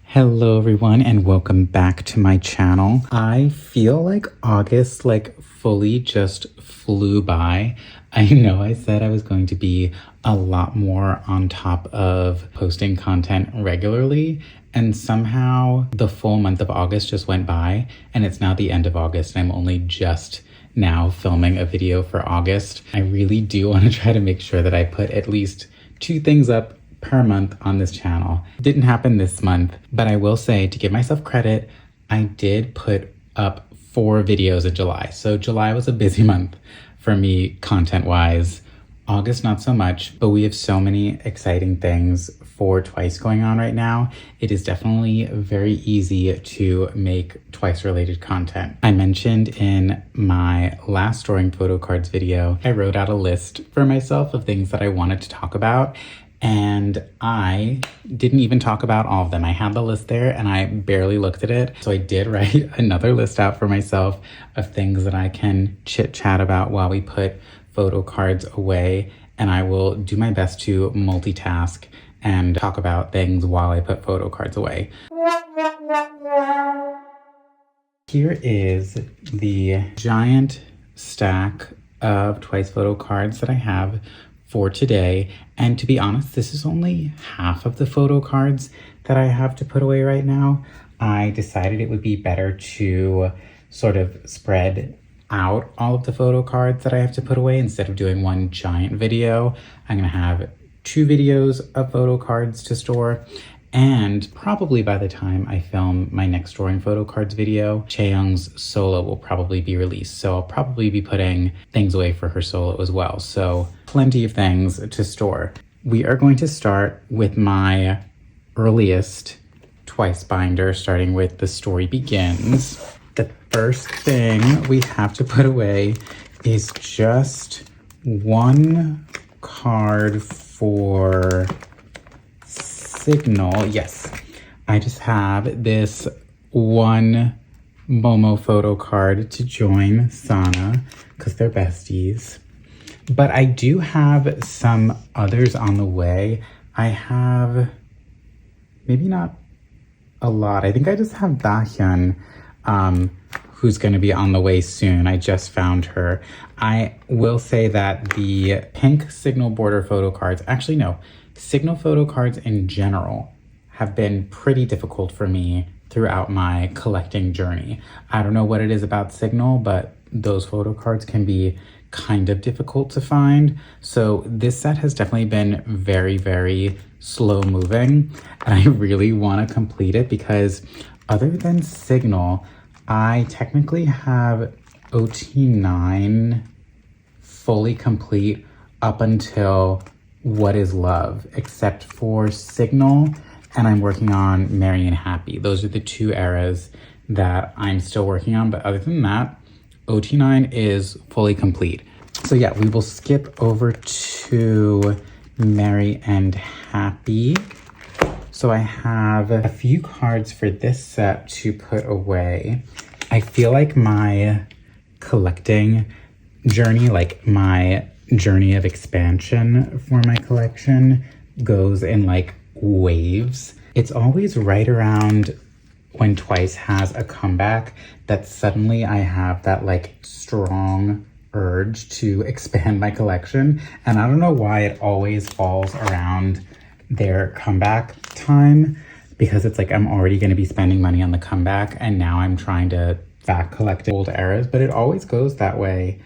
Hello everyone and welcome back to my channel. I feel like August fully just flew by. I know I said I was going to be a lot more on top of posting content regularly, and somehow the full month of August just went by and it's now the end of August and I'm only just now filming a video for August. I really do want to try to make sure that I put at least 2 things up per month on this channel. Didn't happen this month, but I will say, to give myself credit, I did put up 4 videos in July. So July was a busy month for me content-wise. August, not so much, but we have so many exciting things for Twice going on right now. It is definitely very easy to make Twice-related content. I mentioned in my last drawing Photocards video, I wrote out a list for myself of things that I wanted to talk about, and I didn't even talk about all of them. I had the list there and I barely looked at it. So I did write another list out for myself of things that I can chit chat about while we put photo cards away. And I will do my best to multitask and talk about things while I put photo cards away. Here is the giant stack of Twice photo cards that I have for today. And to be honest, this is only half of the photo cards that I have to put away right now. I decided it would be better to sort of spread out all of the photo cards that I have to put away instead of doing one giant video. I'm gonna have 2 videos of photo cards to store. And probably by the time I film my next drawing photo cards video, Chaeyoung's solo will probably be released. So I'll probably be putting things away for her solo as well. So plenty of things to store. We are going to start with my earliest Twice binder, starting with The Story Begins. The first thing we have to put away is just one card for Signal. Yes, I just have this one Momo photo card to join Sana because they're besties. But I do have some others on the way. I have maybe not a lot. I think I just have Dahyun, who's going to be on the way soon. I just found her. I will say that the pink Signal border photo cards, actually no, Signal photo cards in general have been pretty difficult for me throughout my collecting journey. I don't know what it is about Signal, but those photo cards can be kind of difficult to find. So this set has definitely been very, very slow moving, and I really want to complete it because other than Signal, I technically have OT9 fully complete up until What Is Love, except for Signal, and I'm working on Merry and Happy. Those are the 2 eras that I'm still working on, but other than that, OT9 is fully complete. So yeah, we will skip over to Merry and Happy. So I have a few cards for this set to put away. I feel like my collecting journey, like my journey of expansion for my collection, goes in waves. It's always right around when Twice has a comeback that suddenly I have that strong urge to expand my collection. And I don't know why it always falls around their comeback time, because it's I'm already going to be spending money on the comeback and now I'm trying to back collect old eras, but it always goes that way.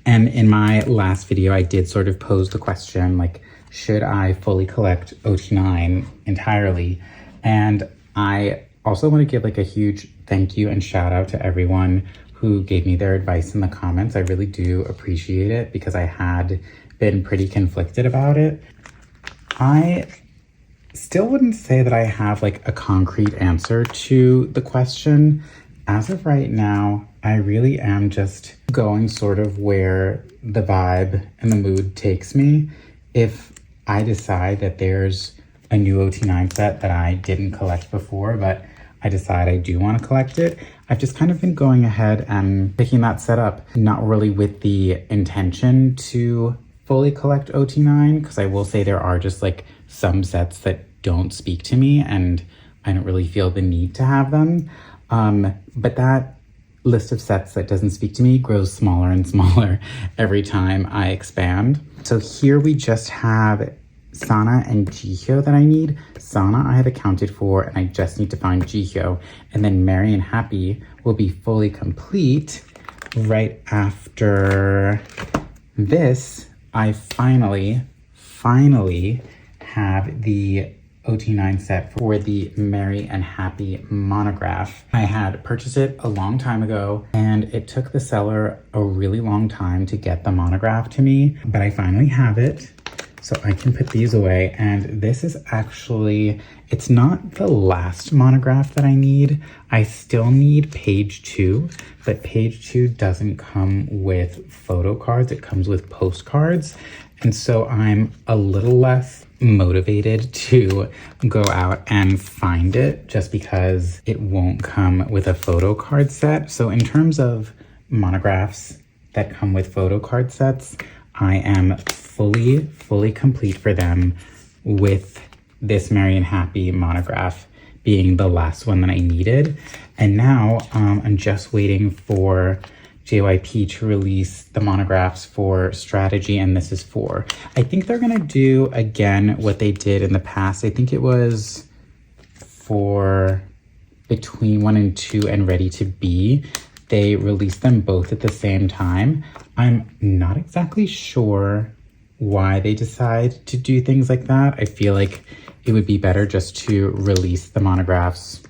And in my last video, I did sort of pose the question, should I fully collect OT9 entirely? And I also want to give a huge thank you and shout out to everyone who gave me their advice in the comments. I really do appreciate it because I had been pretty conflicted about it. I still wouldn't say that I have a concrete answer to the question. As of right now, I really am just going sort of where the vibe and the mood takes me. If I decide that there's a new OT9 set that I didn't collect before, but I decide I do want to collect it, I've just kind of been going ahead and picking that set up, not really with the intention to fully collect OT9, because I will say there are just like some sets that don't speak to me and I don't really feel the need to have them. But that list of sets that doesn't speak to me grows smaller and smaller every time I expand. So here we just have Sana and Jihyo that I need. Sana I have accounted for, and I just need to find Jihyo. And then Merry and Happy will be fully complete right after this. I finally have the OT9 set for the Merry and Happy monograph. I had purchased it a long time ago, and it took the seller a really long time to get the monograph to me, but I finally have it. So I can put these away, and this is actually, it's not the last monograph that I need. I still need page 2, but page 2 doesn't come with Photocards, it comes with postcards. And so I'm a little less motivated to go out and find it just because it won't come with a Photocard set. So in terms of monographs that come with Photocard sets, I am fully complete for them, with this Merry and Happy monograph being the last one that I needed. And now I'm just waiting for JYP to release the monographs for Strategy and This Is 4. I think they're gonna do again what they did in the past. I think it was for Between 1 and 2 and Ready to Be. They released them both at the same time. I'm not exactly sure why they decide to do things like that. I feel like it would be better just to release the monographs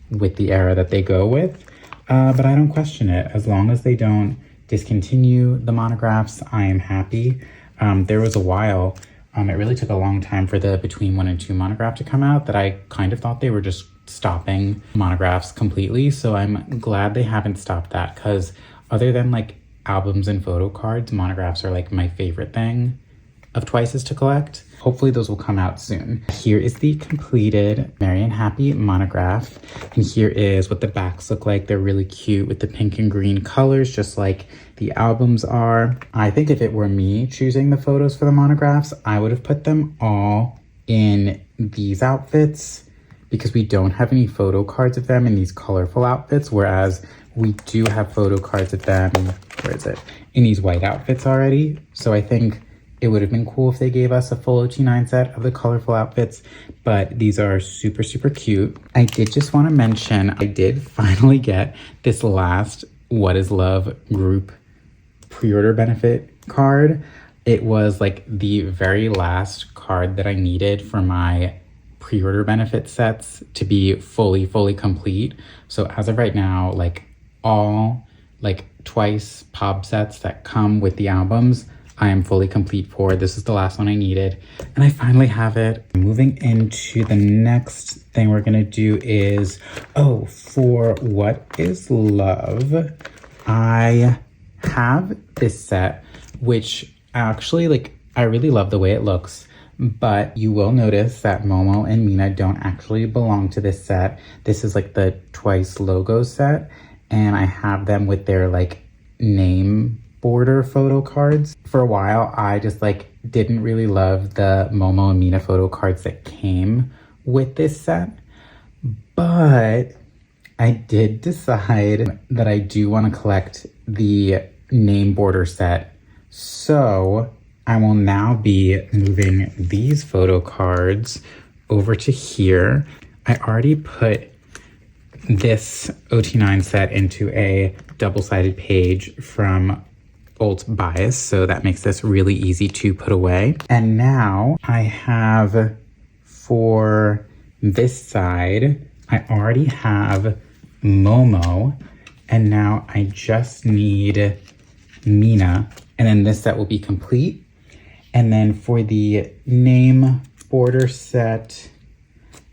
with the era that they go with. But I don't question it. As long as they don't discontinue the monographs, I am happy. There was a while, it really took a long time for the Between 1 and 2 monograph to come out, that I kind of thought they were just stopping monographs completely. So I'm glad they haven't stopped that, because other than like albums and photo cards, monographs are like my favorite thing of Twice's to collect. Hopefully those will come out soon. Here is the completed Merry and Happy monograph. And here is what the backs look like. They're really cute with the pink and green colors, just like the albums are. I think if it were me choosing the photos for the monographs, I would have put them all in these outfits, because we don't have any photo cards of them in these colorful outfits, whereas we do have photo cards of them, where is it, in these white outfits already. So I think it would have been cool if they gave us a full OT9 set of the colorful outfits, but these are super cute. I did just want to mention, I did finally get this last What Is Love group pre-order benefit card. It was like the very last card that I needed for my pre-order benefit sets to be fully complete. So as of right now, like all like Twice pop sets that come with the albums, I am fully complete for. This is the last one I needed, and I finally have it. Moving into the next thing we're gonna do is, for What Is Love, I have this set, which actually, like, I really love the way it looks, but you will notice that Momo and Mina don't actually belong to this set. This is like the Twice logo set, and I have them with their like name border photo cards. For a while, I just like didn't really love the Momo and Mina photo cards that came with this set, but I did decide that I do want to collect the name border set. So I will now be moving these photo cards over to here. I already put this OT9 set into a double-sided page from Alt Bias, so that makes this really easy to put away. And now I have, for this side, I already have Momo, and now I just need Mina, and then this set will be complete. And then for the name border set,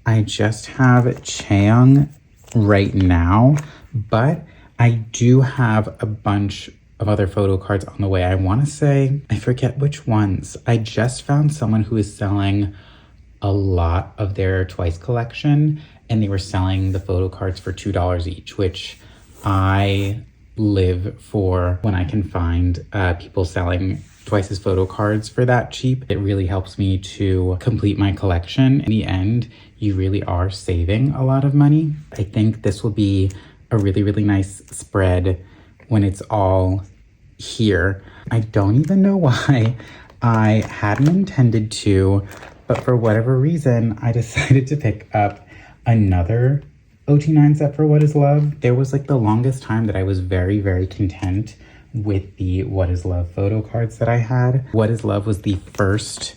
I just have Chaeyoung right now, but I do have a bunch of other photo cards on the way. I want to say, I forget which ones. I just found someone who is selling a lot of their Twice collection, and they were selling the photo cards for $2 each, which I live for when I can find people selling Twice's photo cards for that cheap. It really helps me to complete my collection. In the end, you really are saving a lot of money. I think this will be a really, really nice spread when it's all here. I don't even know why I hadn't intended to, but for whatever reason, I decided to pick up another OT9 set for What Is Love. There was like the longest time that I was very, very content with the What Is Love photo cards that I had. What Is Love was the first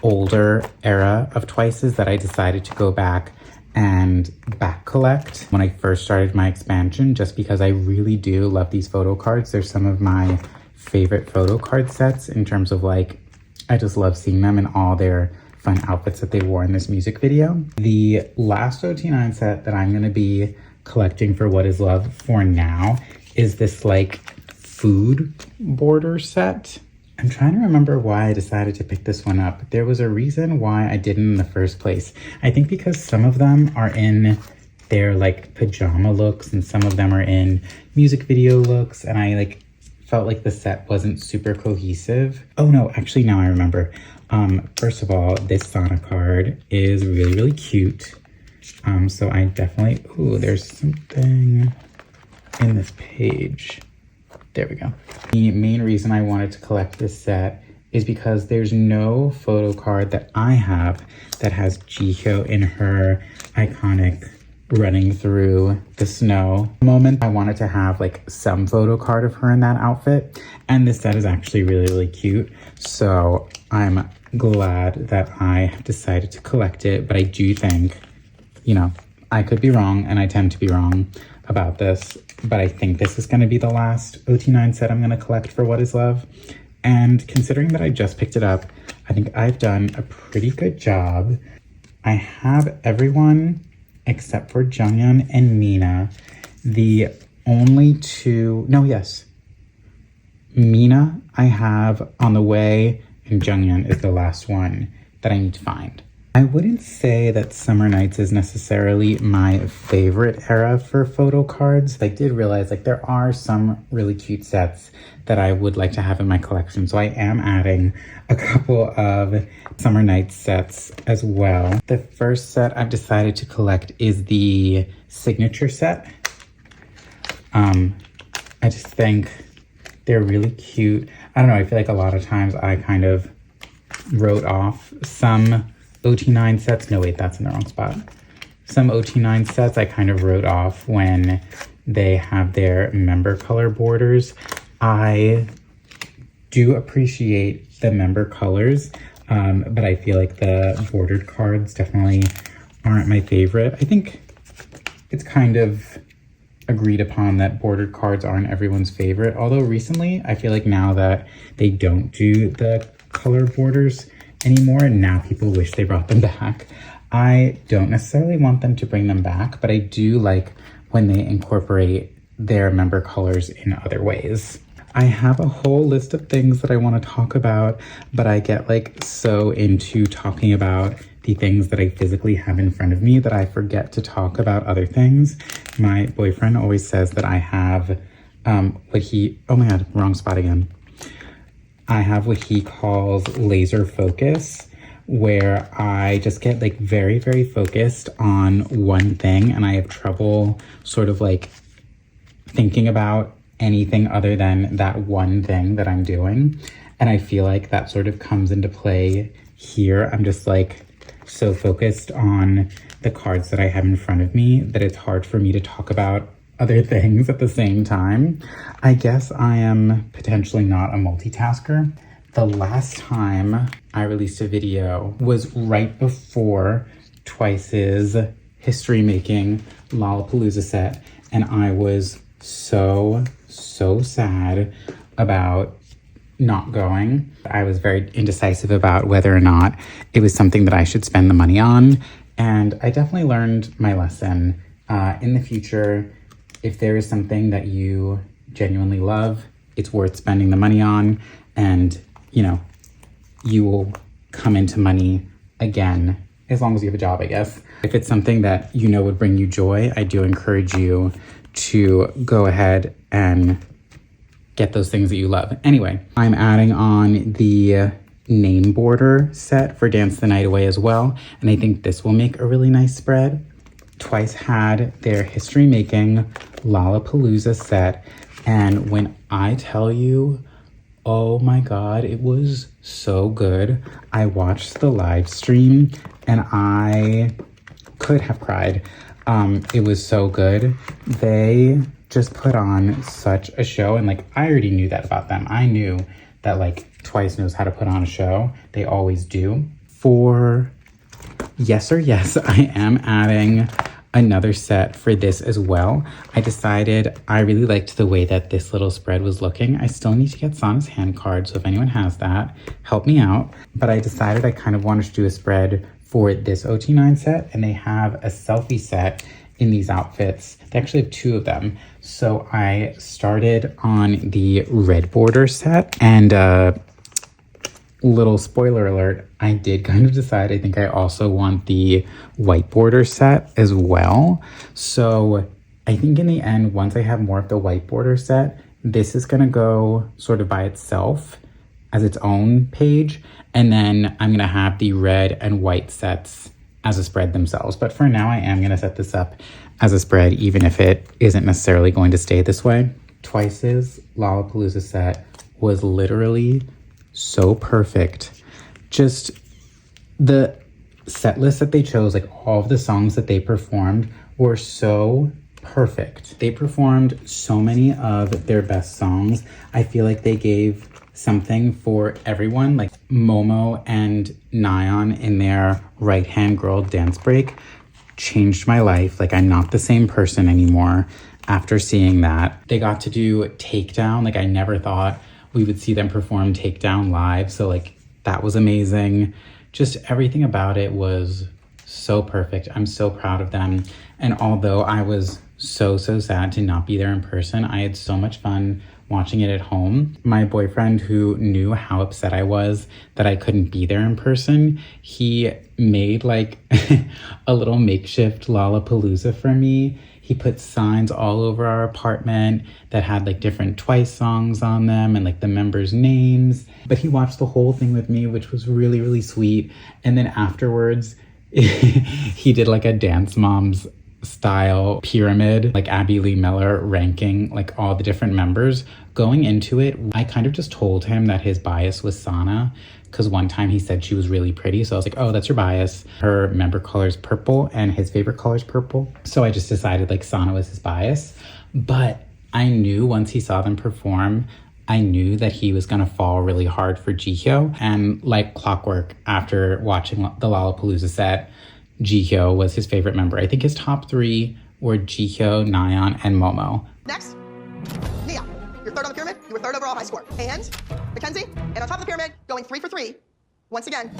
older era of Twice's that I decided to go back and back collect when I first started my expansion, just because I really do love these photo cards. They're some of my favorite photo card sets in terms of like, I just love seeing them in all their fun outfits that they wore in this music video. The last OT9 set that I'm going to be collecting for What Is Love for now is this like food border set. I'm trying to remember why I decided to pick this one up. There was a reason why I didn't in the first place. I think because some of them are in their like pajama looks and some of them are in music video looks, and I like felt like the set wasn't super cohesive. Oh no, actually now I remember. First of all, this Sana card is really, really cute. So I definitely, ooh, there's something in this page. There we go. The main reason I wanted to collect this set is because there's no photo card that I have that has Jihyo in her iconic running through the snow moment. I wanted to have like some photo card of her in that outfit, and this set is actually really, really cute. So I'm glad that I decided to collect it, but I do think, you know, I could be wrong, and I tend to be wrong about this, but I think this is going to be the last OT9 set I'm going to collect for What Is Love. And considering that I just picked it up, I think I've done a pretty good job. I have everyone except for Junghyun and Mina. The only two, no, yes. Mina I have on the way, and Junghyun is the last one that I need to find. I wouldn't say that Summer Nights is necessarily my favorite era for photo cards. I did realize like there are some really cute sets that I would like to have in my collection. So I am adding a couple of Summer Nights sets as well. The first set I've decided to collect is the signature set. I just think they're really cute. I don't know, I feel like a lot of times I kind of wrote off some OT9 sets. No, wait, that's in the wrong spot. Some OT9 sets I kind of wrote off when they have their member color borders. I do appreciate the member colors, but I feel like the bordered cards definitely aren't my favorite. I think it's kind of agreed upon that bordered cards aren't everyone's favorite, although recently I feel like now that they don't do the color borders anymore, and now people wish they brought them back. I don't necessarily want them to bring them back, but I do like when they incorporate their member colors in other ways. I have a whole list of things that I want to talk about, but I get like so into talking about the things that I physically have in front of me that I forget to talk about other things. My boyfriend always says that I have oh my god, wrong spot again. I have what he calls laser focus, where I just get like very, very focused on one thing, and I have trouble sort of like thinking about anything other than that one thing that I'm doing. And I feel like that sort of comes into play here. I'm just like so focused on the cards that I have in front of me that it's hard for me to talk about other things at the same time. I guess I am potentially not a multitasker. The last time I released a video was right before Twice's history making Lollapalooza set, and I was so sad about not going. I was very indecisive about whether or not it was something that I should spend the money on, and I definitely learned my lesson. In the future, if there is something that you genuinely love, it's worth spending the money on, and you know, you will come into money again as long as you have a job, I guess. If it's something that you know would bring you joy, I do encourage you to go ahead and get those things that you love. Anyway, I'm adding on the name border set for Dance the Night Away as well, and I think this will make a really nice spread. Twice had their history making Lollapalooza set, and when I tell you, oh my god, it was so good. I watched the live stream and I could have cried. It was so good. They just put on such a show, and like I already knew that about them. I knew that like Twice knows how to put on a show. They always do. For Yes or Yes, I am adding another set for this as well. I decided I really liked the way that this little spread was looking. I still need to get Sana's hand card, so if anyone has that, help me out. But I decided I kind of wanted to do a spread for this OT9 set, and they have a selfie set in these outfits. They actually have two of them. So I started on the red border set, and little spoiler alert, I did kind of decide I think I also want the white border set as well. So I think in the end, once I have more of the white border set, this is gonna go sort of by itself as its own page. And then I'm gonna have the red and white sets as a spread themselves. But for now, I am gonna set this up as a spread, even if it isn't necessarily going to stay this way. Twice's Lollapalooza set was literally so perfect. Just the set list that they chose, like all of the songs that they performed were so perfect. They performed so many of their best songs. I feel like they gave something for everyone. Like Momo and Nayeon in their Right Hand Girl dance break changed my life. Like I'm not the same person anymore after seeing that. They got to do Takedown. Like I never thought we would see them perform Takedown live. So like that was amazing. Just everything about it was so perfect. I'm so proud of them. And although I was so sad to not be there in person, I had so much fun watching it at home. My boyfriend, who knew how upset I was that I couldn't be there in person, he made like a little makeshift Lollapalooza for me. He put signs all over our apartment that had like different Twice songs on them and like the members' names. But he watched the whole thing with me, which was really sweet. And then afterwards, he did like a Dance Moms style pyramid, like Abby Lee Miller ranking like all the different members. Going into it, I kind of just told him that his bias was Sana, because one time he said she was really pretty. So I was like, oh, that's your bias. Her member color is purple and his favorite color is purple. So I just decided like Sana was his bias. But I knew once he saw them perform, I knew that he was gonna fall really hard for Jihyo. And like clockwork, after watching the Lollapalooza set, Jihyo was his favorite member. I think his top three were Jihyo, Nayeon, and Momo. Next, Nia. You're third on the pyramid. You were third overall high score. And Mackenzie. And on top of the pyramid, going 3 for 3, once again,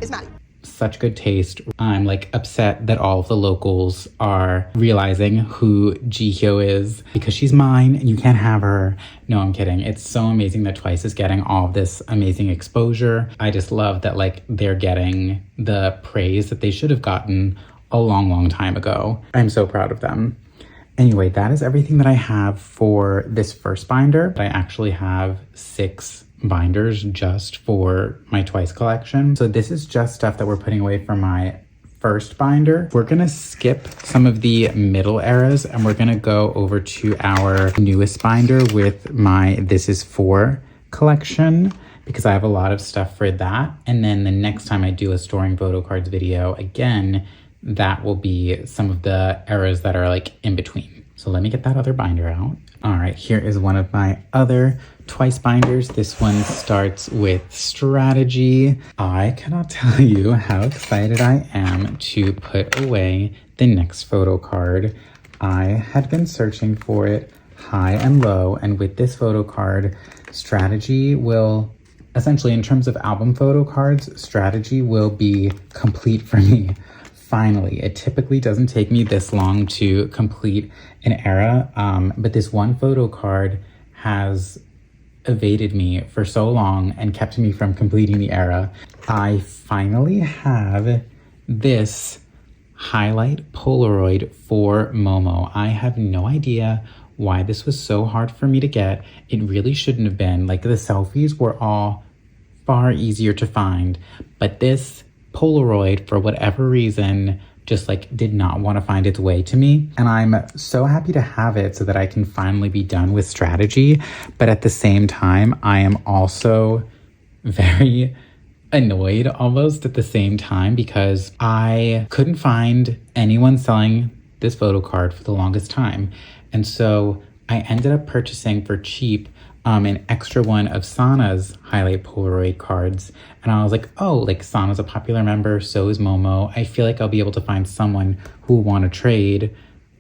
is Maddie. Such good taste. I'm like upset that all of the locals are realizing who Jihyo is because she's mine and you can't have her. No, I'm kidding. It's so amazing that Twice is getting all of this amazing exposure. I just love that like they're getting the praise that they should have gotten a long time ago. I'm so proud of them. Anyway, that is everything that I have for this first binder. I actually have 6 binders just for my Twice collection. So this is just stuff that we're putting away for my first binder. We're gonna skip some of the middle eras and we're gonna go over to our newest binder with my This Is For collection, because I have a lot of stuff for that. And then the next time I do a storing Photocards video, again, that will be some of the eras that are like in between. So let me get that other binder out. All right, here is one of my other Twice binders. This one starts with Strategy. I cannot tell you how excited I am to put away the next photo card. I had been searching for it high and low, and with this photo card, Strategy will, essentially in terms of album photo cards, Strategy will be complete for me. Finally, it typically doesn't take me this long to complete an era, but this one photo card has evaded me for so long and kept me from completing the era. I finally have this highlight Polaroid for Momo. I have no idea why this was so hard for me to get. It really shouldn't have been. Like, the selfies were all far easier to find, but this Polaroid, for whatever reason, just like did not want to find its way to me. And I'm so happy to have it so that I can finally be done with strategy. But at the same time, I am also very annoyed almost at the same time because I couldn't find anyone selling this photo card for the longest time. And so I ended up purchasing for cheap an extra one of Sana's highlight Polaroid cards. And I was like, oh, like Sana's a popular member, so is Momo. I feel like I'll be able to find someone who will want to trade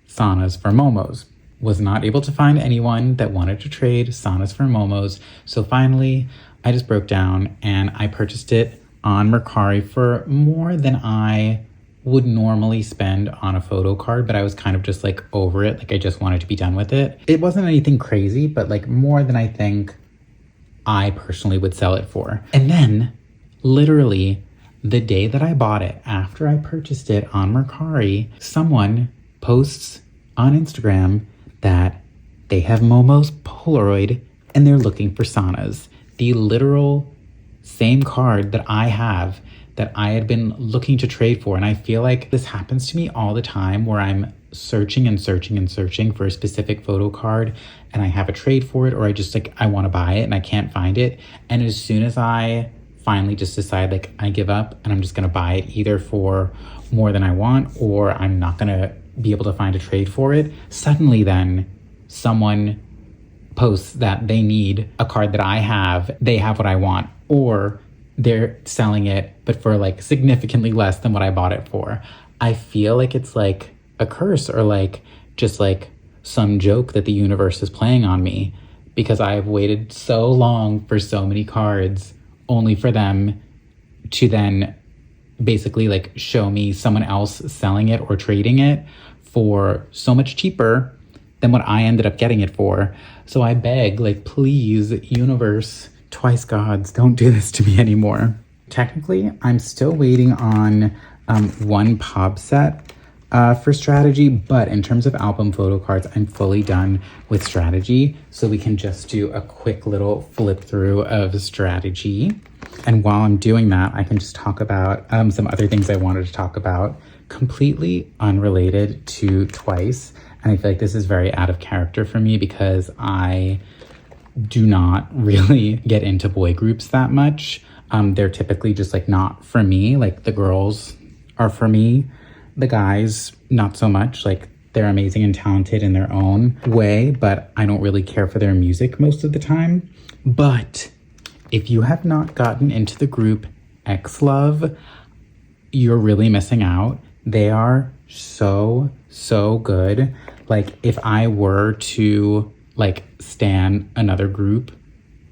Sana's for Momo's. Was not able to find anyone that wanted to trade Sana's for Momo's. So finally, I just broke down and I purchased it on Mercari for more than I would normally spend on a photo card, but I was kind of just like over it. Like, I just wanted to be done with it. It wasn't anything crazy, but like more than I think I personally would sell it for. And then literally the day that I bought it, after I purchased it on Mercari, someone posts on Instagram that they have Momo's Polaroid and they're looking for Sana's. The literal same card that I have that I had been looking to trade for. And I feel like this happens to me all the time where I'm searching and searching and searching for a specific photo card and I have a trade for it, or I just like, I want to buy it and I can't find it. And as soon as I finally just decide like I give up and I'm just going to buy it either for more than I want, or I'm not going to be able to find a trade for it, suddenly then someone posts that they need a card that I have, they have what I want, or they're selling it, but for like significantly less than what I bought it for. I feel like it's like a curse or like just like some joke that the universe is playing on me, because I've waited so long for so many cards only for them to then basically like show me someone else selling it or trading it for so much cheaper than what I ended up getting it for. So I beg, like, please, universe, twice gods, don't do this to me anymore. Technically, I'm still waiting on one pop set for strategy, but in terms of album photo cards, I'm fully done with strategy. So we can just do a quick little flip through of strategy. And while I'm doing that, I can just talk about some other things I wanted to talk about, completely unrelated to Twice. And I feel like this is very out of character for me because I do not really get into boy groups that much. They're typically just like not for me. Like, the girls are for me, the guys not so much. Like, they're amazing and talented in their own way, but I don't really care for their music most of the time. But if you have not gotten into the group XLOV, you're really missing out. They are so good. Like, if I were to like stan another group,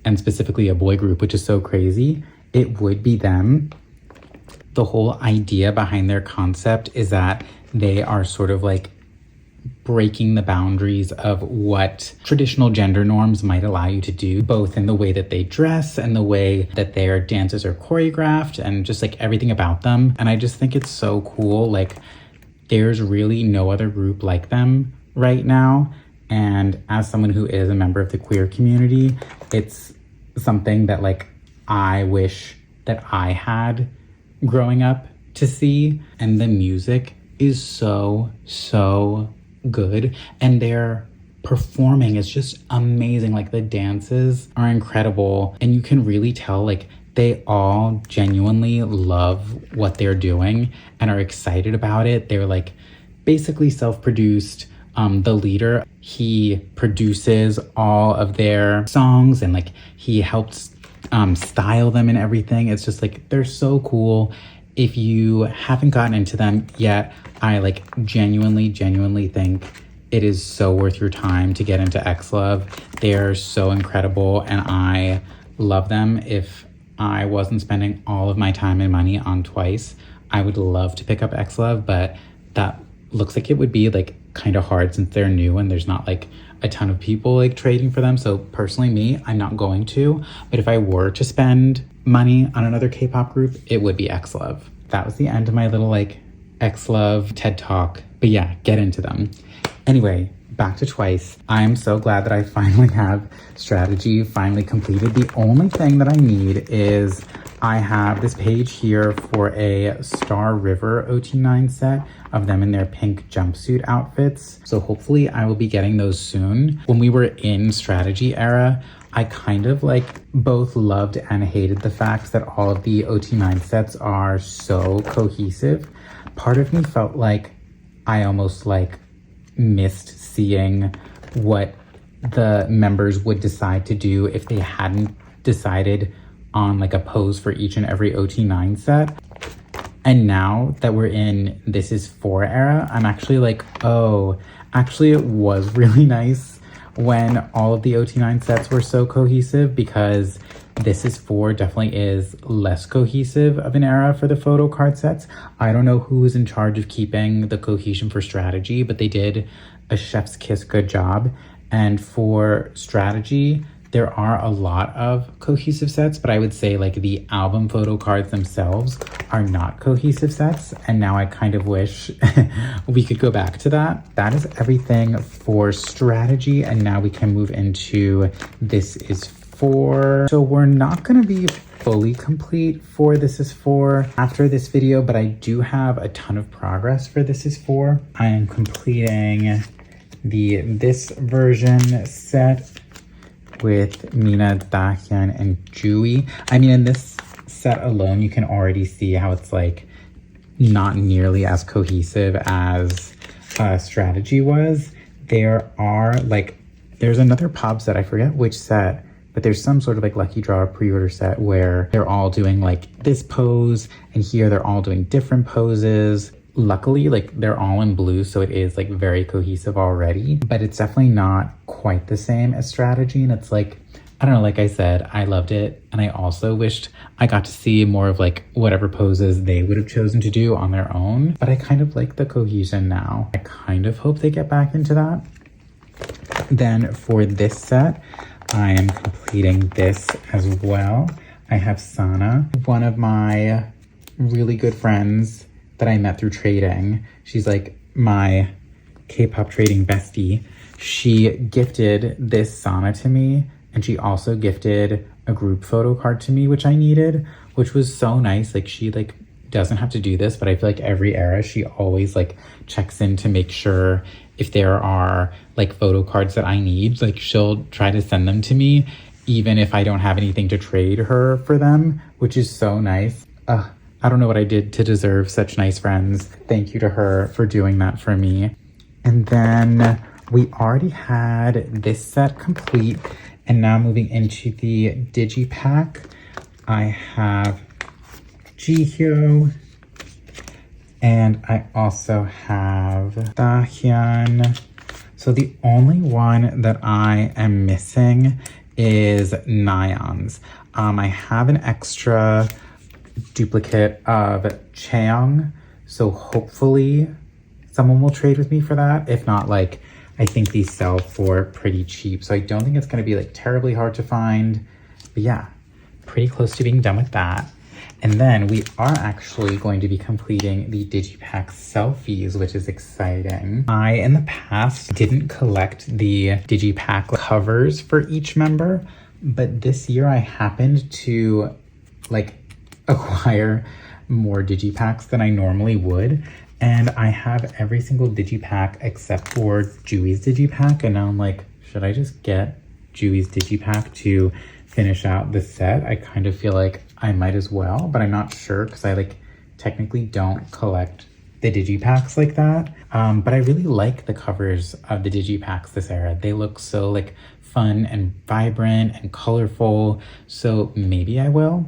and specifically a boy group, which is so crazy, it would be them. The whole idea behind their concept is that they are sort of like breaking the boundaries of what traditional gender norms might allow you to do, both in the way that they dress and the way that their dances are choreographed and just like everything about them. And I just think it's so cool. Like, there's really no other group like them right now. And as someone who is a member of the queer community, it's something that like I wish that I had growing up to see. And the music is so good, and their performing is just amazing. Like, the dances are incredible, and you can really tell like they all genuinely love what they're doing and are excited about it. They're like basically self-produced. The leader, he produces all of their songs and like he helps style them and everything. It's just like, they're so cool. If you haven't gotten into them yet, I like genuinely think it is so worth your time to get into XLOV. They're so incredible and I love them. If I wasn't spending all of my time and money on Twice, I would love to pick up XLOV, but that looks like it would be like kind of hard since they're new and there's not like a ton of people like trading for them. So personally, me, I'm not going to, but if I were to spend money on another K-pop group, it would be XLOV. that was the end of my little like XLOV TED Talk. But yeah, get into them. Anyway, back to Twice. I'm so glad that I finally have strategy finally completed. The only thing that I need is I have this page here for a Star River OT9 set of them in their pink jumpsuit outfits. So hopefully I will be getting those soon. When we were in strategy era, I kind of like both loved and hated the fact that all of the OT9 sets are so cohesive. Part of me felt like I almost like missed seeing what the members would decide to do if they hadn't decided on like a pose for each and every OT9 set. And now that we're in This Is 4 era, I'm actually like, oh, actually it was really nice when all of the OT9 sets were so cohesive, because This Is 4 definitely is less cohesive of an era for the Photocard sets. I don't know who was in charge of keeping the cohesion for strategy, but they did a chef's kiss good job. And for strategy, there are a lot of cohesive sets, but I would say like the album photo cards themselves are not cohesive sets. And now I kind of wish we could go back to that. That is everything for strategy. And now we can move into This Is 4. So we're not gonna be fully complete for This Is 4 after this video, but I do have a ton of progress for This Is 4. I am completing this version set with Mina, Dahyun, and Jui. I mean, in this set alone, you can already see how it's like not nearly as cohesive as strategy was. There are like, there's another pop set, I forget which set, but there's some sort of like lucky draw pre-order set where they're all doing like this pose, and here they're all doing different poses. Luckily, like they're all in blue, so it is like very cohesive already, but it's definitely not quite the same as strategy. And it's like, I don't know, like I said, I loved it. And I also wished I got to see more of like whatever poses they would have chosen to do on their own. But I kind of like the cohesion now. I kind of hope they get back into that. Then for this set, I am completing this as well. I have Sana, one of my really good friends that I met through trading. She's like my K-pop trading bestie. She gifted this Sana to me, and she also gifted a group photo card to me, which I needed, which was so nice. Like she like doesn't have to do this, but I feel like every era she always like checks in to make sure if there are like photo cards that I need, like she'll try to send them to me, even if I don't have anything to trade her for them, which is so nice. I don't know what I did to deserve such nice friends. Thank you to her for doing that for me. And then we already had this set complete, and now moving into the digipack, I have Jihyo, and I also have Dahyun. So the only one that I am missing is Nayeon's. I have an extra duplicate of Chaeyoung, so hopefully someone will trade with me for that. If not, like I think these sell for pretty cheap, so I don't think it's going to be like terribly hard to find. But yeah, pretty close to being done with that. And then we are actually going to be completing the digipack selfies, which is exciting. I in the past didn't collect the digipack covers for each member, but this year I happened to like acquire more digipacks than I normally would, and I have every single digipack except for Jui's digipack, and now I'm like, should I just get Jui's digipack to finish out the set? I kind of feel like I might as well, but I'm not sure because I like technically don't collect the digipacks like that. But I really like the covers of the digipacks this era. They look so like fun and vibrant and colorful, so maybe I will.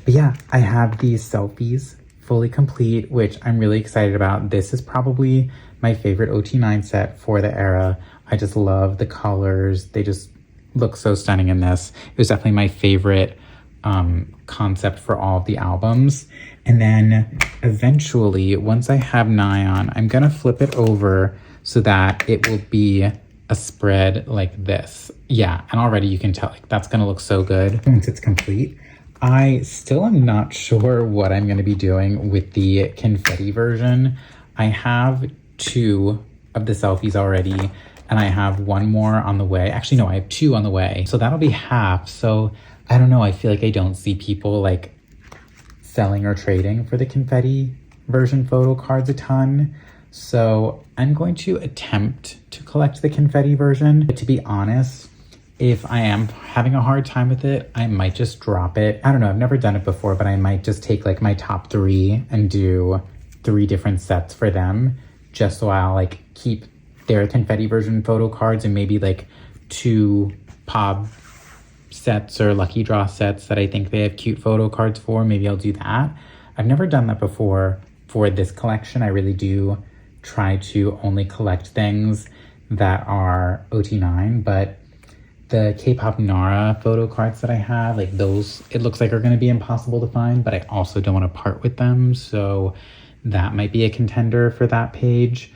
But yeah, I have these selfies fully complete, which I'm really excited about. This is probably my favorite OT9 set for the era. I just love the colors. They just look so stunning in this. It was definitely my favorite concept for all of the albums. And then eventually, once I have Nayeon, I'm gonna flip it over so that it will be a spread like this. Yeah, and already you can tell like that's gonna look so good once it's complete. I still am not sure what I'm going to be doing with the confetti version. I have 2 of the selfies already, and I have 1 more on the way. Actually, no, I have 2 on the way. So that'll be half. So I don't know. I feel like I don't see people like selling or trading for the confetti version photo cards a ton. So I'm going to attempt to collect the confetti version. But to be honest, if I am having a hard time with it, I might just drop it. I don't know, I've never done it before, but I might just take like my top 3 and do 3 different sets for them, just so I'll like keep their confetti version photo cards and maybe like 2 POB sets or lucky draw sets that I think they have cute photo cards for. Maybe I'll do that. I've never done that before for this collection. I really do try to only collect things that are OT9, but the Kpop Nara photo cards that I have, like those, it looks like are going to be impossible to find, but I also don't want to part with them. So that might be a contender for that page.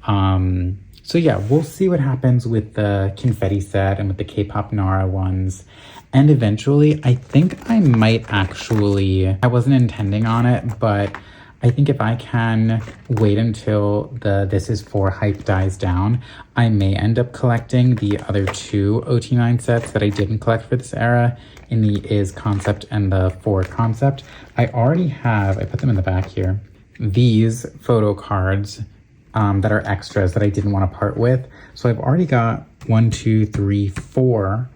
So yeah, we'll see what happens with the confetti set and with the Kpop Nara ones. And eventually, I think I might actually, I wasn't intending on it, but I think if I can wait until the This Is For hype dies down, I may end up collecting the other 2 OT9 sets that I didn't collect for this era in the Is concept and the For concept. I already have, I put them in the back here, these photo cards that are extras that I didn't want to part with. So I've already got 1, 2, 3, 4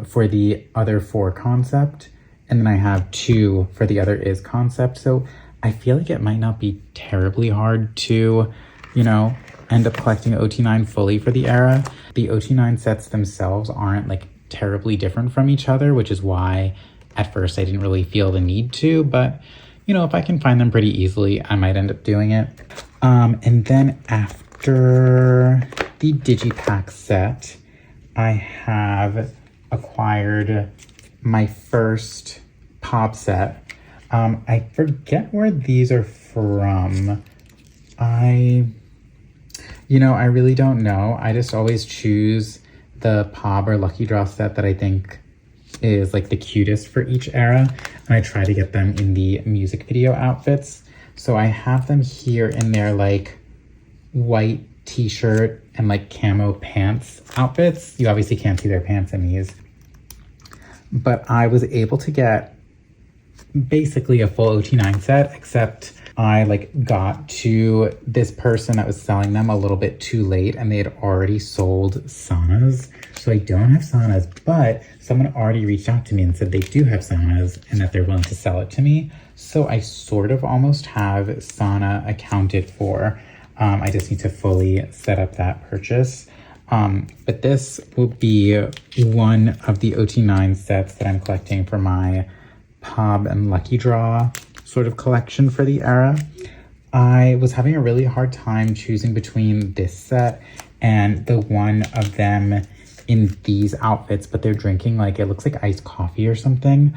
for the other For concept. And then I have 2 for the other Is concept. So I feel like it might not be terribly hard to, you know, end up collecting OT9 fully for the era. The OT9 sets themselves aren't like terribly different from each other, which is why at first I didn't really feel the need to, but you know, if I can find them pretty easily, I might end up doing it. And then after the Digipack set, I have acquired my first pop set. I forget where these are from. I really don't know. I just always choose the POB or Lucky Draw set that I think is like the cutest for each era. And I try to get them in the music video outfits. So I have them here in their like white t-shirt and like camo pants outfits. You obviously can't see their pants in these. But I was able to get basically a full OT9 set, except I like got to this person that was selling them a little bit too late and they had already sold Sana's. So I don't have Sana's, but someone already reached out to me and said they do have Sana's and that they're willing to sell it to me. So I sort of almost have Sana accounted for. I just need to fully set up that purchase. But this will be one of the OT9 sets that I'm collecting for my POB and Lucky Draw sort of collection for the era. I was having a really hard time choosing between this set and the one of them in these outfits, but they're drinking like, it looks like iced coffee or something.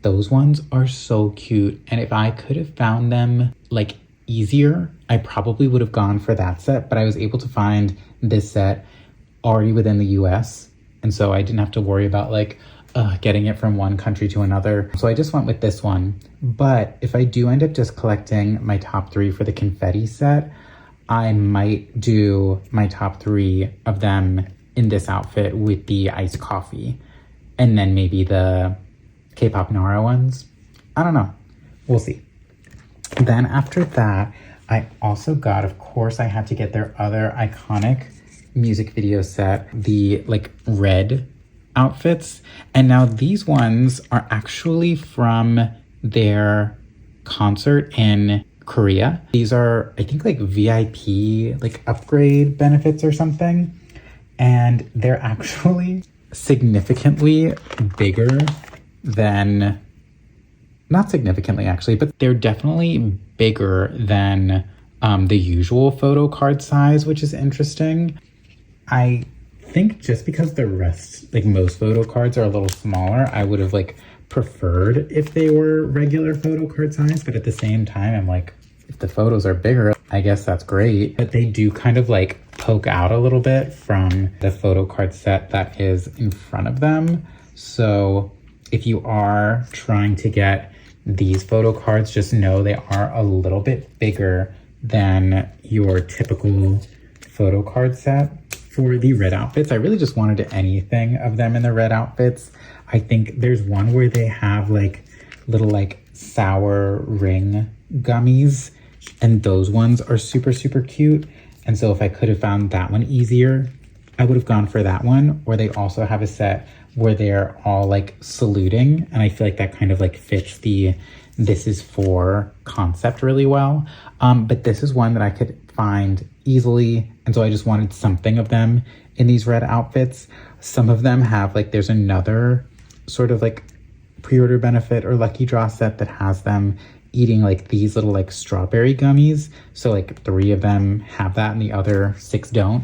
Those ones are so cute. And if I could have found them like easier, I probably would have gone for that set, but I was able to find this set already within the US. And so I didn't have to worry about like, getting it from one country to another. So I just went with this one. But if I do end up just collecting my top 3 for the confetti set, I might do my top 3 of them in this outfit with the iced coffee. And then maybe the Kpop Nara ones. I don't know. We'll see. Then after that, I also got, of course, I had to get their other iconic music video set, the like red outfits. And now these ones are actually from their concert in Korea. These are, I think, like VIP, like upgrade benefits or something. And they're actually significantly bigger than, not significantly actually, but they're definitely bigger than the usual photo card size, which is interesting. I think just because the rest, like most photo cards are a little smaller, I would have like preferred if they were regular photo card size, but at the same time, I'm like, if the photos are bigger, I guess that's great. But they do kind of like poke out a little bit from the photo card set that is in front of them. So if you are trying to get these photo cards, just know they are a little bit bigger than your typical photo card set. For the red outfits, I really just wanted anything of them in the red outfits. I think there's one where they have like little like sour ring gummies, and those ones are super, super cute. And so if I could have found that one easier, I would have gone for that one. Or they also have a set where they're all like saluting, and I feel like that kind of like fits the "this is for" concept really well. But this is one that I could find easily, and so I just wanted something of them in these red outfits. Some of them have like, there's another sort of like pre-order benefit or lucky draw set that has them eating like these little like strawberry gummies. So like 3 of them have that and the other 6 don't.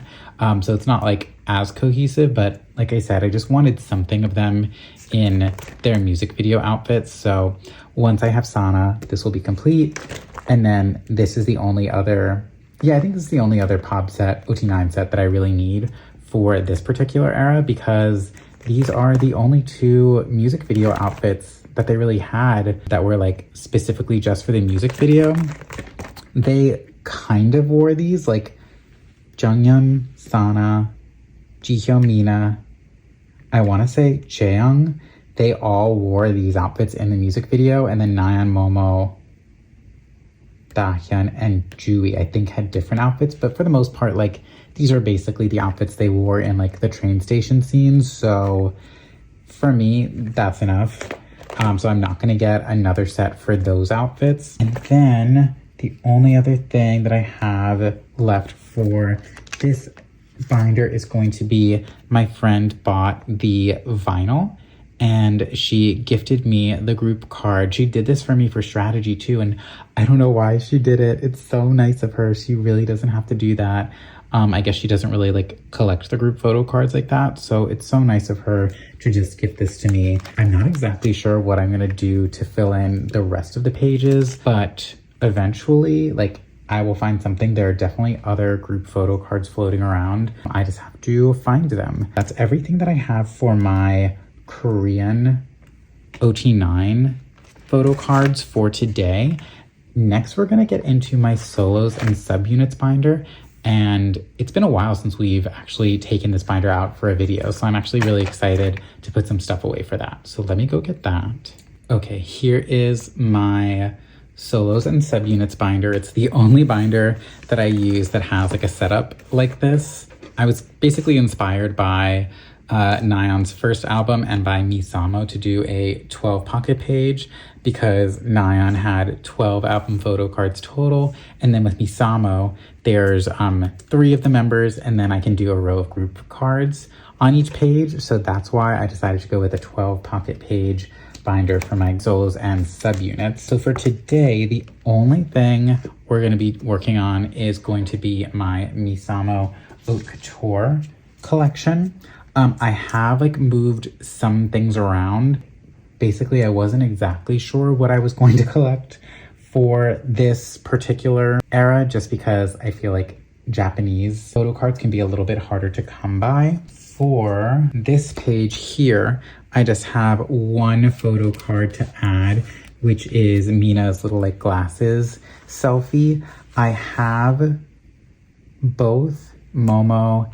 So it's not like as cohesive, but like I said, I just wanted something of them in their music video outfits. So once I have Sana, this will be complete. And then this is the only other, I think this is the only other pop set, OT9 set that I really need for this particular era, because these are the only 2 music video outfits that they really had that were like specifically just for the music video. They kind of wore these, like Junghyun, Sana, Jihyo, Mina, I want to say Jaeyoung, they all wore these outfits in the music video. And then Nayeon, Momo, Dahyun, and Jui, I think, had different outfits, but for the most part, like, these are basically the outfits they wore in like the train station scenes. So for me, that's enough. So I'm not gonna get another set for those outfits. And then the only other thing that I have left for this binder is going to be, my friend bought the vinyl and she gifted me the group card. She did this for me for strategy too, and I don't know why she did it. It's so nice of her. She really doesn't have to do that. I guess she doesn't really like collect the group photo cards like that. So it's so nice of her to just gift this to me. I'm not exactly sure what I'm gonna do to fill in the rest of the pages, but eventually, like, I will find something. There are definitely other group photo cards floating around. I just have to find them. That's everything that I have for my Korean OT9 photo cards for today. Next, we're gonna get into my solos and subunits binder. And it's been a while since we've actually taken this binder out for a video, so I'm actually really excited to put some stuff away for that. So let me go get that. Okay, here is my solos and subunits binder. It's the only binder that I use that has like a setup like this. I was basically inspired by Nayeon's first album and by MISAMO to do a 12 pocket page, because Nayeon had 12 album photo cards total, and then with MISAMO there's 3 of the members, and then I can do a row of group cards on each page. So that's why I decided to go with a 12 pocket page binder for my solos and subunits. So for today, the only thing we're going to be working on is going to be my MISAMO Haute Couture collection. I have like moved some things around. Basically, I wasn't exactly sure what I was going to collect for this particular era, just because I feel like Japanese photo cards can be a little bit harder to come by. For this page here, I just have one photo card to add, which is Mina's little like glasses selfie. I have both Momo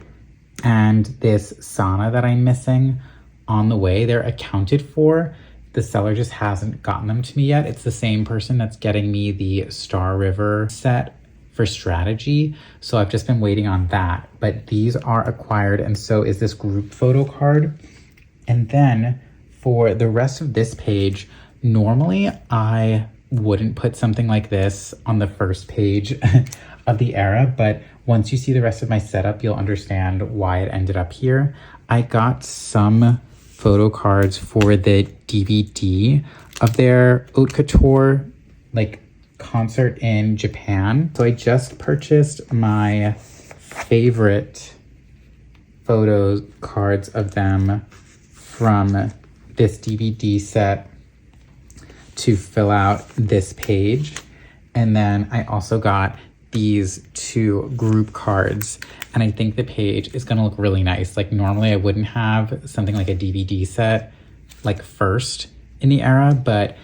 and this Sana that I'm missing on the way. They're accounted for. The seller just hasn't gotten them to me yet. It's the same person that's getting me the Star River set for strategy. So I've just been waiting on that. But these are acquired, and so is this group photo card. And then for the rest of this page, normally I wouldn't put something like this on the first page of the era, but once you see the rest of my setup, you'll understand why it ended up here. I got some photo cards for the DVD of their Haute Couture like concert in Japan. So I just purchased my favorite photo cards of them from this DVD set to fill out this page. And then I also got these 2 group cards, and I think the page is gonna look really nice. Like normally I wouldn't have something like a DVD set like first in the era, but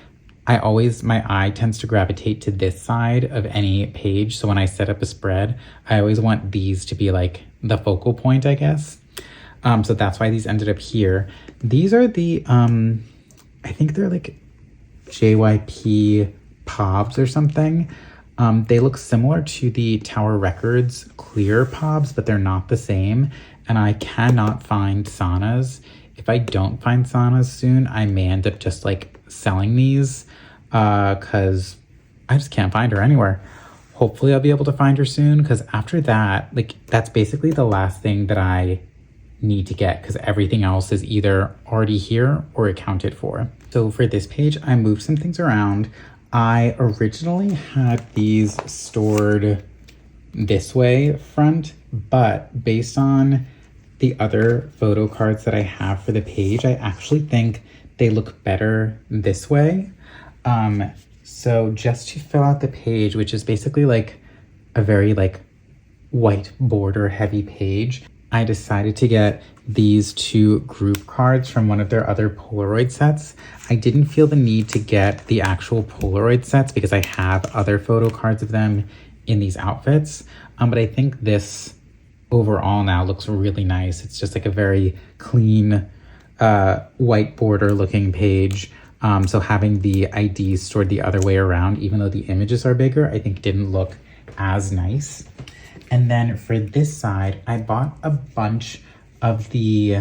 my eye tends to gravitate to this side of any page. So when I set up a spread, I always want these to be like the focal point, I guess. So that's why these ended up here. These are the, I think they're like JYP Pobs or something. They look similar to the Tower Records clear Pobs, but they're not the same. And I cannot find Sana's. If I don't find Sana's soon, I may end up just like selling these because I just can't find her anywhere. Hopefully I'll be able to find her soon, because after that, like, that's basically the last thing that I need to get, because everything else is either already here or accounted for. So for this page, I moved some things around. I originally had these stored this way front, but based on the other photo cards that I have for the page, I actually think they look better this way. So just to fill out the page, which is basically like a very like white border heavy page, I decided to get these two group cards from one of their other Polaroid sets. I didn't feel the need to get the actual Polaroid sets because I have other photo cards of them in these outfits. But I think this overall now looks really nice. It's just like a very clean white border looking page. So having the IDs stored the other way around, even though the images are bigger, I think didn't look as nice. And then for this side, I bought a bunch of the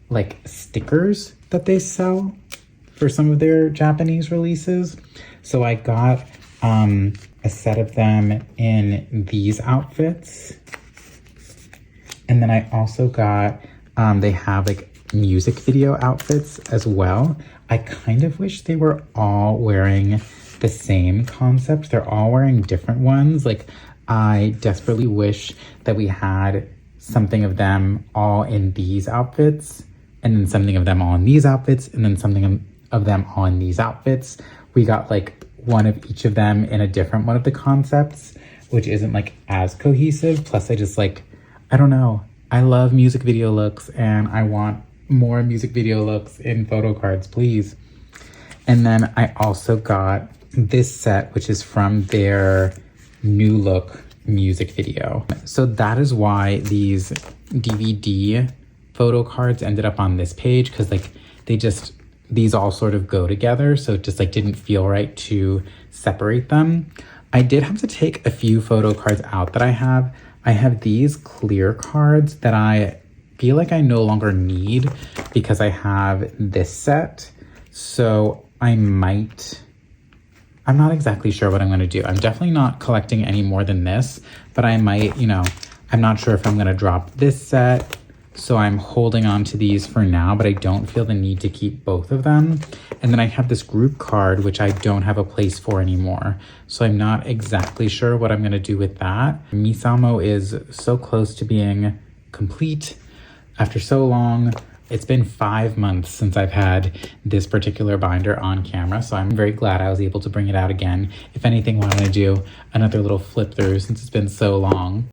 like stickers that they sell for some of their Japanese releases. So I got a set of them in these outfits. And then I also got, they have like music video outfits as well. I kind of wish they were all wearing the same concept. They're all wearing different ones. Like, I desperately wish that we had something of them all in these outfits, and then something of them all in these outfits, and then something of them all in these outfits. We got like one of each of them in a different one of the concepts, which isn't like as cohesive. Plus I just like, I don't know. I love music video looks, and I want more music video looks in photo cards, please. And then I also got this set, which is from their New Look music video. So that is why these DVD photo cards ended up on this page, because like these all sort of go together, so it just like didn't feel right to separate them. I did have to take a few photo cards out that I have. I have these clear cards that I feel like I no longer need because I have this set. So I'm not exactly sure what I'm going to do. I'm definitely not collecting any more than this, but I might, I'm not sure if I'm going to drop this set. So I'm holding on to these for now, but I don't feel the need to keep both of them. And then I have this group card, which I don't have a place for anymore. So I'm not exactly sure what I'm going to do with that. MISAMO is so close to being complete after so long. It's been 5 months since I've had this particular binder on camera, so I'm very glad I was able to bring it out again. If anything, we're gonna do another little flip through since it's been so long.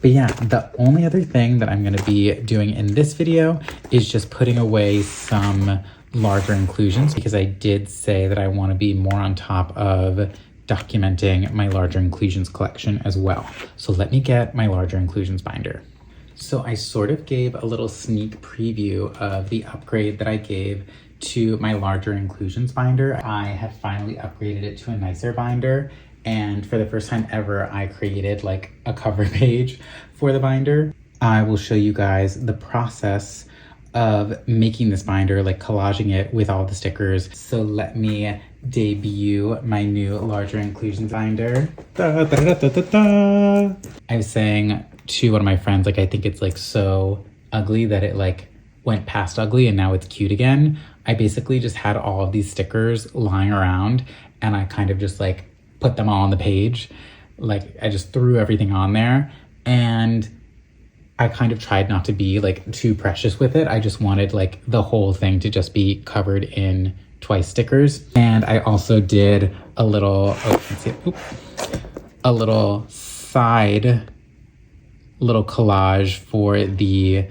But yeah, the only other thing that I'm gonna be doing in this video is just putting away some larger inclusions, because I did say that I wanna be more on top of documenting my larger inclusions collection as well. So let me get my larger inclusions binder. So I sort of gave a little sneak preview of the upgrade that I gave to my larger inclusions binder. I have finally upgraded it to a nicer binder, and for the first time ever, I created like a cover page for the binder. I will show you guys the process of making this binder, like collaging it with all the stickers. So let me debut my new larger inclusions binder. Da, da, da, da, da, da. I was saying to one of my friends, like, I think it's like so ugly that it like went past ugly and now it's cute again. I basically just had all of these stickers lying around, and I kind of just like put them all on the page. Like, I just threw everything on there, and I kind of tried not to be like too precious with it. I just wanted like the whole thing to just be covered in twice stickers. And I also did a little, a little side little collage for the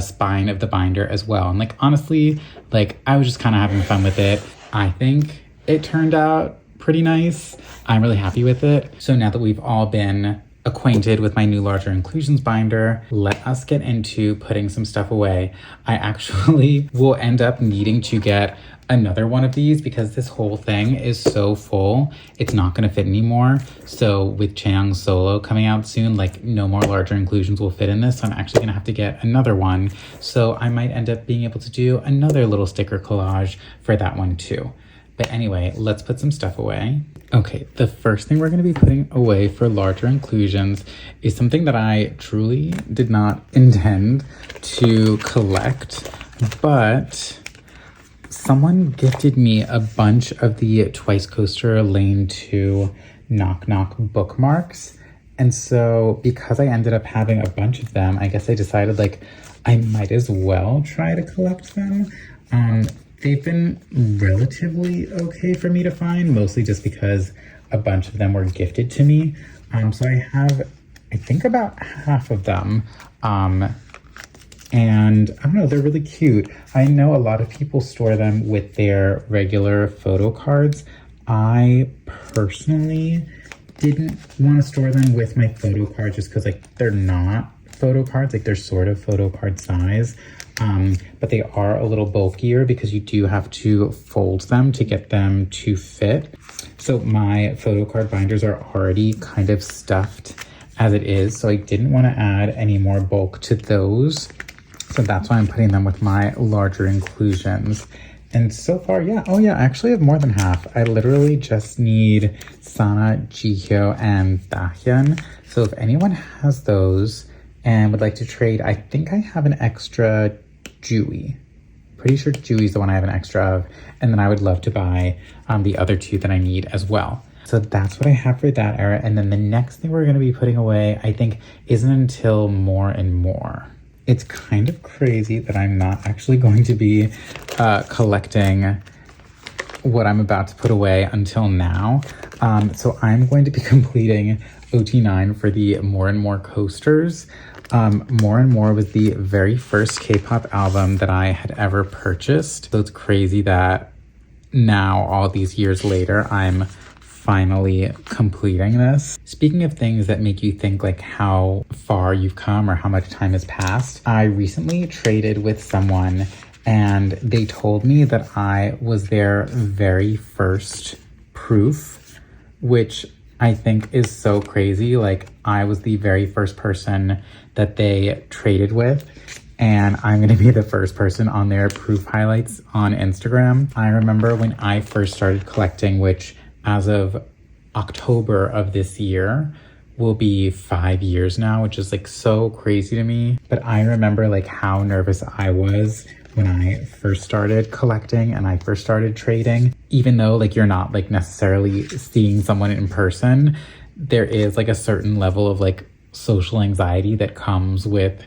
spine of the binder as well. And like, honestly, like I was just kind of having fun with it. I think it turned out pretty nice. I'm really happy with it. So now that we've all been acquainted with my new larger inclusions binder, let us get into putting some stuff away. I actually will end up needing to get another one of these because this whole thing is so full, it's not gonna fit anymore. So with Chaeyoung's solo coming out soon, like no more larger inclusions will fit in this. So I'm actually gonna have to get another one. So I might end up being able to do another little sticker collage for that one too. But anyway, let's put some stuff away. Okay, the first thing we're gonna be putting away for larger inclusions is something that I truly did not intend to collect, but someone gifted me a bunch of the Twice Coaster Lane 2 Knock Knock bookmarks. And so because I ended up having a bunch of them, I guess I decided like I might as well try to collect them. They've been relatively okay for me to find, mostly just because a bunch of them were gifted to me. So I have, I think about half of them. And I don't know, they're really cute. I know a lot of people store them with their regular photo cards. I personally didn't want to store them with my photo card just because like they're not photo cards, like they're sort of photo card size. But they are a little bulkier because you do have to fold them to get them to fit. So my photo card binders are already kind of stuffed as it is, so I didn't want to add any more bulk to those. So that's why I'm putting them with my larger inclusions. And so far, yeah, oh yeah, I actually have more than half. I literally just need Sana, Jihyo, and Dahyun. So if anyone has those and would like to trade, I think I have an extra Jui. Pretty sure Jui's the one I have an extra of. And then I would love to buy the other two that I need as well. So that's what I have for that era. And then the next thing we're going to be putting away, I think, isn't until More and More. It's kind of crazy that I'm not actually going to be collecting what I'm about to put away until now. So I'm going to be completing OT9 for the More and More coasters. More and More was the very first K-pop album that I had ever purchased. So it's crazy that now, all these years later, I'm finally completing this. Speaking of things that make you think like how far you've come or how much time has passed, I recently traded with someone and they told me that I was their very first proof, which I think is so crazy. Like I was the very first person that they traded with, and I'm gonna be the first person on their proof highlights on Instagram. I remember when I first started collecting, which as of October of this year will be 5 years now, which is like so crazy to me. But I remember like how nervous I was when I first started collecting and I first started trading. Even though like you're not like necessarily seeing someone in person, there is like a certain level of like social anxiety that comes with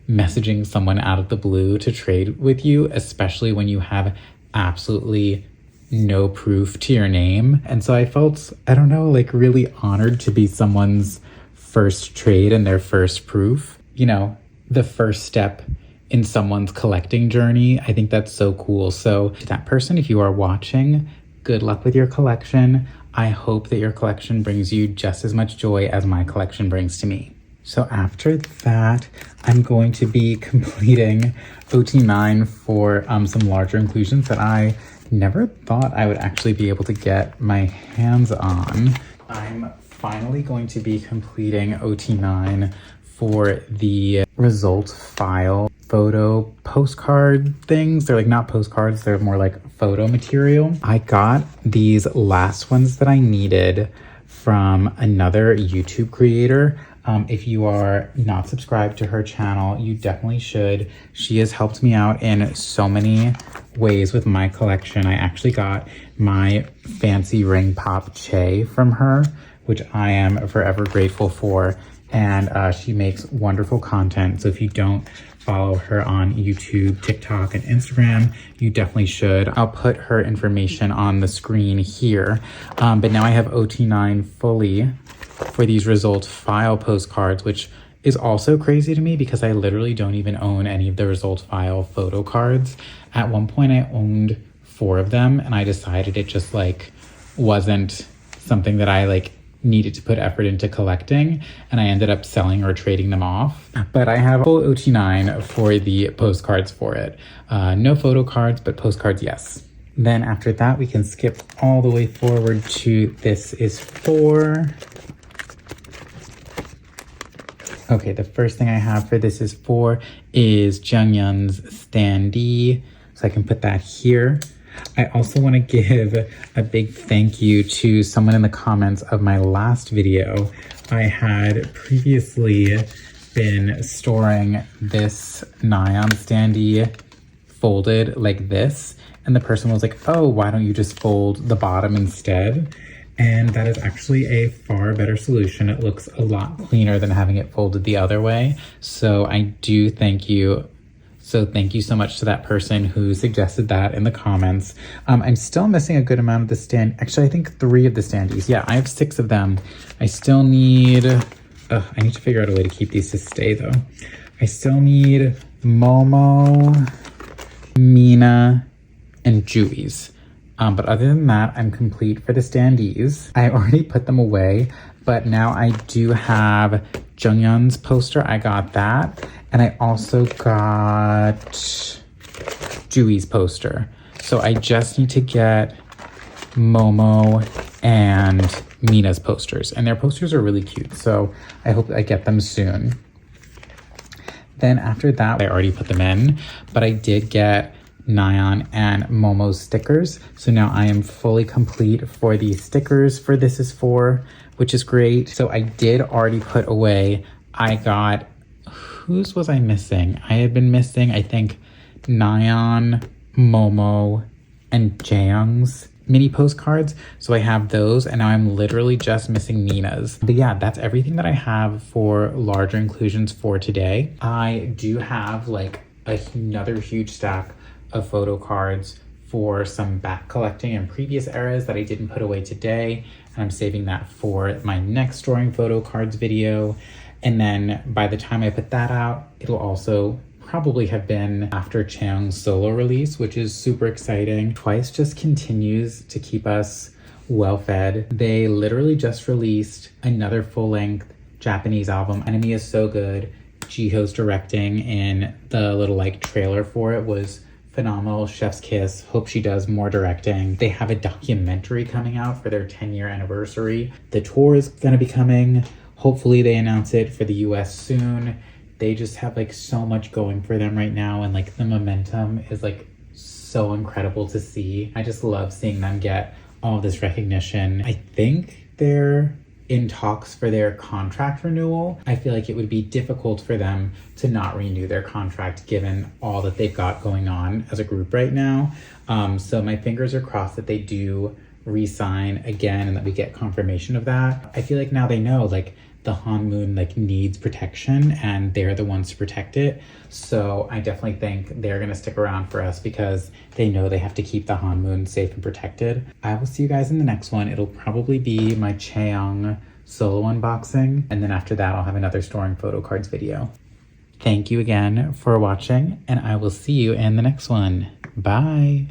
messaging someone out of the blue to trade with you, especially when you have absolutely no proof to your name. And so I felt, I don't know, like really honored to be someone's first trade and their first proof. You know, the first step in someone's collecting journey. I think that's so cool. So to that person, if you are watching, good luck with your collection. I hope that your collection brings you just as much joy as my collection brings to me. So after that, I'm going to be completing OT9 for some larger inclusions that I never thought I would actually be able to get my hands on. I'm finally going to be completing OT9 for the result file photo postcard things. They're like not postcards, they're more like photo material. I got these last ones that I needed from another YouTube creator. If you are not subscribed to her channel, you definitely should. She has helped me out in so many ways with my collection. I actually got my fancy ring pop Che from her, which I am forever grateful for. And she makes wonderful content. So if you don't follow her on YouTube, TikTok, and Instagram, you definitely should. I'll put her information on the screen here. But now I have OT9 fully for these result file postcards, which is also crazy to me because I literally don't even own any of the result file photo cards. At one point I owned 4 of them and I decided it just like wasn't something that I like needed to put effort into collecting, and I ended up selling or trading them off. But I have a full OT9 for the postcards for it. No photo cards, but postcards, yes. Then after that, we can skip all the way forward to This Is For. Okay, the first thing I have for This Is For is Junghyun's standee, so I can put that here. I also want to give a big thank you to someone in the comments of my last video. I had previously been storing this Nayeon standee folded like this, and the person was like, oh, why don't you just fold the bottom instead? And that is actually a far better solution. It looks a lot cleaner than having it folded the other way. So I do thank you. So thank you so much to that person who suggested that in the comments. I'm still missing a good amount of the stand. Actually, I think 3 of the standees. Yeah, I have 6 of them. I still need, I need to figure out a way to keep these to stay though. I still need Momo, Mina, and Jui's. But other than that, I'm complete for the standees. I already put them away, but now I do have Junghyun's poster. I got that. And I also got Jui's poster. So I just need to get Momo and Mina's posters. And their posters are really cute. So I hope I get them soon. Then after that, I already put them in. But I did get Nayeon and Momo's stickers. So now I am fully complete for the stickers for This Is For, which is great. So I did already put away, I got, whose was I missing? I had been missing, I think, Nayeon, Momo, and Jaeyoung's mini postcards. So I have those, and now I'm literally just missing Mina's. But yeah, that's everything that I have for larger inclusions for today. I do have like another huge stack of photo cards for some back collecting in previous eras that I didn't put away today. And I'm saving that for my next storing photo cards video. And then by the time I put that out, it'll also probably have been after Chaeyoung's solo release, which is super exciting. TWICE just continues to keep us well fed. They literally just released another full-length Japanese album. Enemy is so good. Jiho's directing and the little like trailer for it was phenomenal. Chef's kiss. Hope she does more directing. They have a documentary coming out for their 10-year anniversary. The tour is gonna be coming. Hopefully they announce it for the US soon. They just have like so much going for them right now, and like the momentum is like so incredible to see. I just love seeing them get all this recognition. I think they're in talks for their contract renewal. I feel like it would be difficult for them to not renew their contract given all that they've got going on as a group right now. So my fingers are crossed that they do re-sign again and that we get confirmation of that. I feel like now they know like the Hanmoon like needs protection and they're the ones to protect it. So I definitely think they're gonna stick around for us because they know they have to keep the Hanmoon safe and protected. I will see you guys in the next one. It'll probably be my Chaeyoung solo unboxing. And then after that, I'll have another storing photo cards video. Thank you again for watching, and I will see you in the next one. Bye.